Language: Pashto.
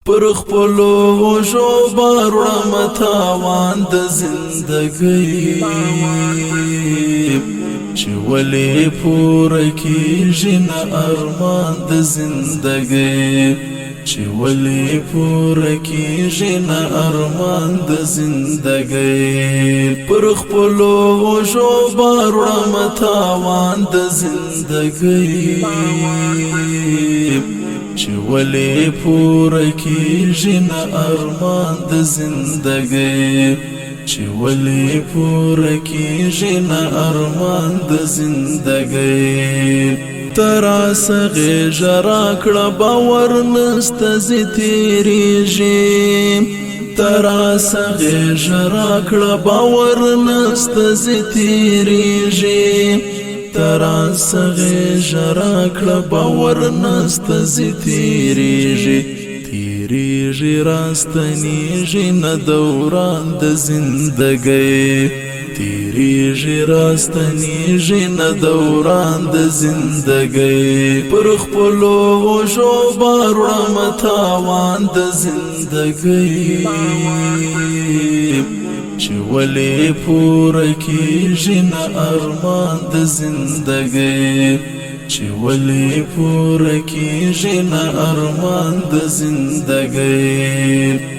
پر خپلو وژو بار وړم تاوان د زندګۍ چې ولې پوره کیږي نه ارمان د زندګۍ چې ولې پوره کیږي نه ارمان د زندګۍ پر خپلو وژو بار وړم تاوان د زندګۍ چې ولې پوره کیږي نه ارمان د زندګۍ چې ولې پوره کیږي نه ارمان د زندګۍ تراسه غېږه راکړه باور نسته زه تېرېږم تراسه غېږه راکړه باور نسته زه تېرېږم تراسه غېږه راکړه باور نسته زه تېرېږم تېرېږي راستنېږي نه دوران د زندګۍ تیریږي راستنېږي نه دوران د زندګۍ پر خپلو وژو بار وړم تاوان د زندګۍ چې ولې پوره کیږي نه ارمان د زندګۍ چې ولې پوره کیږي نه ارمان د زندګۍ